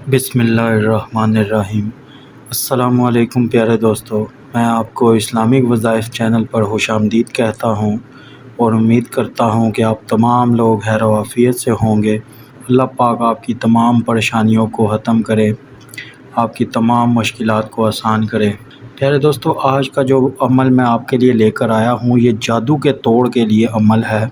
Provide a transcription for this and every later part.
बिस्मिल्लाहिर्रहमानिर्रहीम। अस्सलाम वालेकुम प्यारे दोस्तों, मैं आपको इस्लामिक वज़ाइफ चैनल पर खुश आमदीद कहता हूँ और उम्मीद करता हूँ कि आप तमाम लोग खैर व आफ़ियत से होंगे। अल्लाह पाक आपकी तमाम परेशानियों को ख़त्म करे, आपकी तमाम मुश्किलात को आसान करे। प्यारे दोस्तों, आज का जो अमल मैं आपके लिए लेकर आया हूँ ये जादू के तोड़ के लिए अमल है।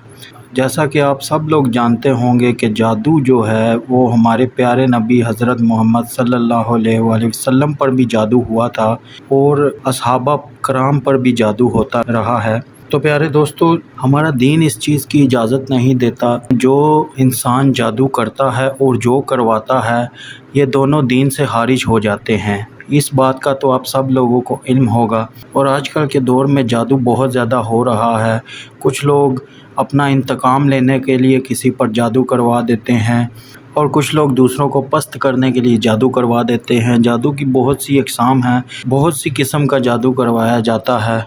जैसा कि आप सब लोग जानते होंगे कि जादू जो है वो हमारे प्यारे नबी हज़रत मोहम्मद सल्लल्लाहु अलैहि वसल्लम पर भी जादू हुआ था और असहाबा कराम पर भी जादू होता रहा है। तो प्यारे दोस्तों, हमारा दीन इस चीज़ की इजाज़त नहीं देता। जो इंसान जादू करता है और जो करवाता है ये दोनों दीन से खारिज हो जाते हैं। इस बात का तो आप सब लोगों को इल्म होगा। और आजकल के दौर में जादू बहुत ज़्यादा हो रहा है। कुछ लोग अपना इंतकाम लेने के लिए किसी पर जादू करवा देते हैं और कुछ लोग दूसरों को पस्त करने के लिए जादू करवा देते हैं। जादू की बहुत सी अक़साम हैं, बहुत सी किस्म का जादू करवाया जाता है।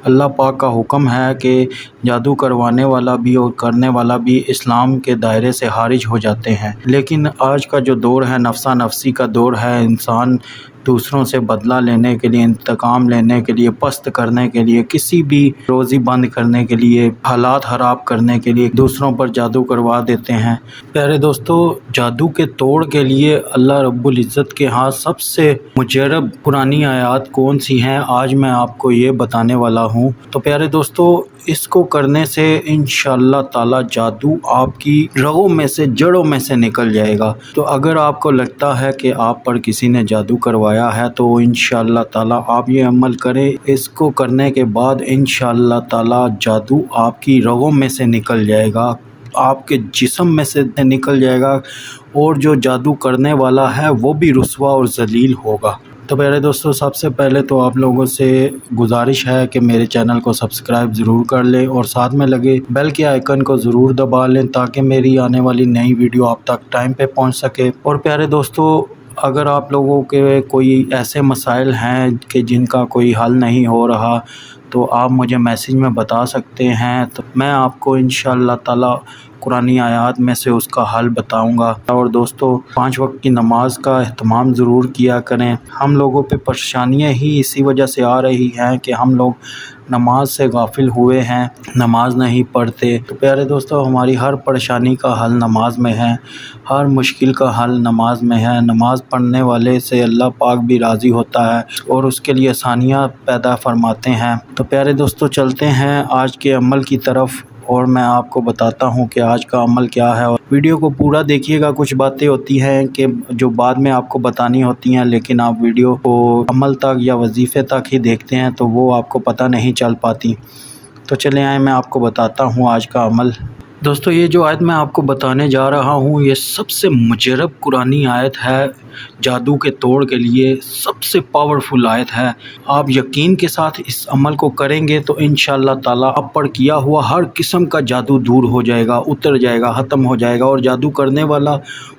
अल्लाह पाक का हुक्म है कि जादू करवाने वाला भी और करने वाला भी इस्लाम के दायरे से खारिज हो जाते हैं। लेकिन आज का जो दौर है नफ्सा नफ्सी का दौर है। इंसान दूसरों से बदला लेने के लिए, इंतकाम लेने के लिए, पस्त करने के लिए, किसी भी रोज़ी बंद करने के लिए, हालात ख़राब करने के लिए दूसरों पर जादू करवा देते हैं। प्यारे दोस्तों, जादू के तोड़ के लिए अल्लाह रब्बुल इज़्ज़त के यहाँ सबसे मुजरब पुरानी आयत कौन सी हैं, आज मैं आपको ये बताने वाला हूँ। तो प्यारे दोस्तों, इसको करने से इंशाअल्लाह ताला जादू आपकी रगों में से, जड़ों में से निकल जाएगा। तो अगर आपको लगता है कि आप पर किसी ने जादू करवाया है तो इंशाअल्लाह ताला आप ये अमल करें। इसको करने के बाद इंशाअल्लाह ताला जादू आपकी रगों में से निकल जाएगा, आपके जिस्म में से निकल जाएगा और जो जादू करने वाला है वो भी रुस्वा और ज़लील होगा। तो प्यारे दोस्तों, सबसे पहले तो आप लोगों से गुजारिश है कि मेरे चैनल को सब्सक्राइब ज़रूर कर लें और साथ में लगे बेल के आइकन को ज़रूर दबा लें ताकि मेरी आने वाली नई वीडियो आप तक टाइम पे पहुंच सके। और प्यारे दोस्तों, अगर आप लोगों के कोई ऐसे मसाइल हैं कि जिनका कोई हल नहीं हो रहा तो आप मुझे मैसेज में बता सकते हैं, तो मैं आपको इंशाअल्लाह ताला कुरानी आयत में से उसका हल बताऊंगा। और दोस्तों, 5 वक्त की नमाज का अहतमाम ज़रूर किया करें। हम लोगों पे परेशानियां ही इसी वजह से आ रही हैं कि हम लोग नमाज से गाफिल हुए हैं, नमाज नहीं पढ़ते। तो प्यारे दोस्तों, हमारी हर परेशानी का हल नमाज में है, हर मुश्किल का हल नमाज में है। नमाज पढ़ने वाले से अल्लाह पाक भी राज़ी होता है और उसके लिए आसानियाँ पैदा फरमाते हैं। तो प्यारे दोस्तों, चलते हैं आज के अमल की तरफ और मैं आपको बताता हूँ कि आज का अमल क्या है। और वीडियो को पूरा देखिएगा। कुछ बातें होती हैं कि जो बाद में आपको बतानी होती हैं, लेकिन आप वीडियो को अमल तक या वजीफ़े तक ही देखते हैं तो वो आपको पता नहीं चल पाती। तो चले आए, मैं आपको बताता हूँ आज का अमल। दोस्तों, ये जो आयत मैं आपको बताने जा रहा हूँ ये सबसे मुजरब कुरानी आयत है। जादू के तोड़ के लिए सबसे पावरफुल आयत है। आप यकीन के साथ इस अमल को करेंगे तो इंशाअल्लाह ताला आप पर किया हुआ हर किस्म का जादू दूर हो जाएगा, उतर जाएगा, ख़त्म हो जाएगा और जादू करने वाला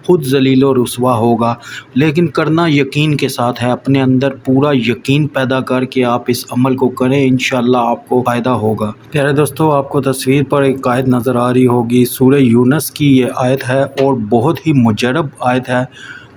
खुद ज़लील और रुस्वा होगा। लेकिन करना यकीन के साथ है। अपने अंदर पूरा यकीन पैदा करके आप इस अमल को करें, इंशाअल्लाह आपको फ़ायदा होगा। प्यारे दोस्तों, आपको तस्वीर पर एक आयत नज़र आ रही होगी, सूरह यूनुस की ये आयत है और बहुत ही मुजरब आयत है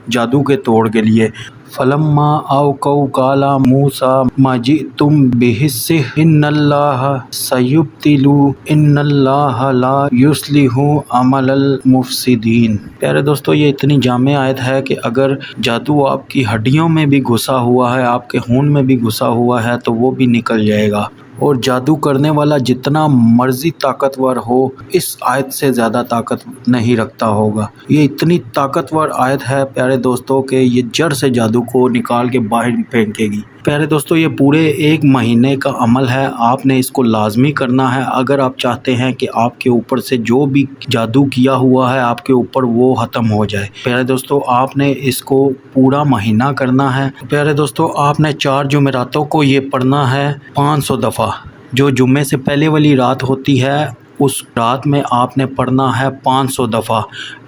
जादू के तोड़ के लिए। फलम्मा औकौ काला मूसा माजितुम बिहिस्सिह इन्नल्लाह सयुब्तिलु इन्नल्लाह ला युस्लिहु अमलल मुफसिदीन। प्यारे दोस्तों, ये इतनी जामे आयत है कि अगर जादू आपकी हड्डियों में भी घुसा हुआ है, आपके खून में भी घुसा हुआ है तो वो भी निकल जाएगा। और जादू करने वाला जितना मर्जी ताकतवर हो, इस आयत से ज़्यादा ताकत नहीं रखता होगा। ये इतनी ताकतवर आयत है प्यारे दोस्तों कि ये जड़ से जादू को निकाल के बाहर फेंकेगी। प्यारे दोस्तों, ये पूरे 1 महीने का अमल है। आपने इसको लाजमी करना है अगर आप चाहते हैं कि आपके ऊपर से जो भी जादू किया हुआ है आपके ऊपर वो ख़त्म हो जाए। प्यारे दोस्तों, आपने इसको पूरा महीना करना है। प्यारे दोस्तों, आपने 4 जुमेरातों को ये पढ़ना है 500 दफ़ा। जो जुम्मे से पहले वाली रात होती है اس رات میں آپ نے پڑھنا ہے 500 دفعہ۔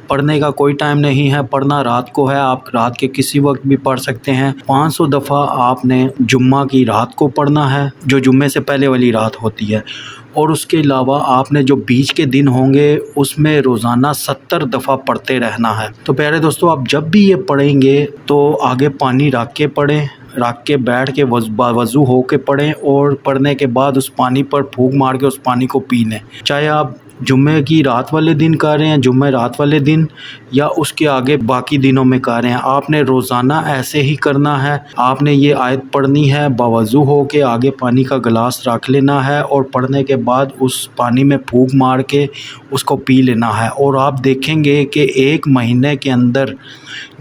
پڑھنے کا کوئی ٹائم نہیں ہے، پڑھنا رات کو ہے، آپ رات کے کسی وقت بھی پڑھ سکتے ہیں۔ 500 دفعہ آپ نے جمعہ کی رات کو پڑھنا ہے، جو جمعے سے پہلے والی رات ہوتی ہے، اور اس کے علاوہ آپ نے جو بیچ کے دن ہوں گے اس میں روزانہ 70 دفعہ پڑھتے رہنا ہے۔ تو پیارے دوستو، آپ جب بھی یہ پڑھیں گے تو آگے پانی رکھ کے پڑھیں، رکھ کے بیٹھ کے وضو ہو کے پڑھیں، اور پڑھنے کے بعد اس پانی پر پھونک مار کے اس پانی کو پی لیں۔ چاہے آپ جمعے کی رات والے دن کر رہے ہیں، جمعہ رات والے دن، یا اس کے آگے باقی دنوں میں کر رہے ہیں، آپ نے روزانہ ایسے ہی کرنا ہے۔ آپ نے یہ آیت پڑھنی ہے، باوضو ہو کے آگے پانی کا گلاس رکھ لینا ہے، اور پڑھنے کے بعد اس پانی میں پھونک مار کے اس کو پی لینا ہے، اور آپ دیکھیں گے کہ 1 مہینے کے اندر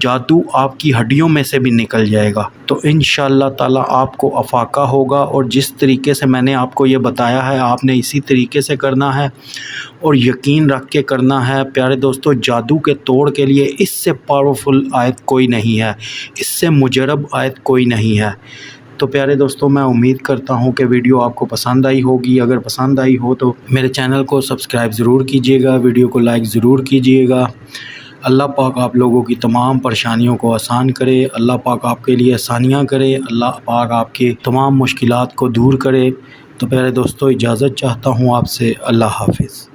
جادو آپ کی ہڈیوں میں سے بھی نکل جائے گا۔ تو انشاءاللہ تعالی آپ کو افاقہ ہوگا، اور جس طریقے سے میں نے آپ کو یہ بتایا ہے آپ نے اسی طریقے سے کرنا ہے، اور یقین رکھ کے کرنا ہے۔ پیارے دوستو، جادو کے توڑ کے لیے اس سے پاورفل آیت کوئی نہیں ہے، اس سے مجرب آیت کوئی نہیں ہے۔ تو پیارے دوستو، میں امید کرتا ہوں کہ ویڈیو آپ کو پسند آئی ہوگی۔ اگر پسند آئی ہو تو میرے چینل کو سبسکرائب ضرور کیجیے گا، ویڈیو کو لائک ضرور کیجیے گا۔ اللہ پاک آپ لوگوں کی تمام پریشانیوں کو آسان کرے، اللہ پاک آپ کے لیے آسانیاں کرے، اللہ پاک آپ کے تمام مشکلات کو دور کرے۔ تو پیارے دوستو، اجازت چاہتا ہوں آپ سے۔ اللہ حافظ۔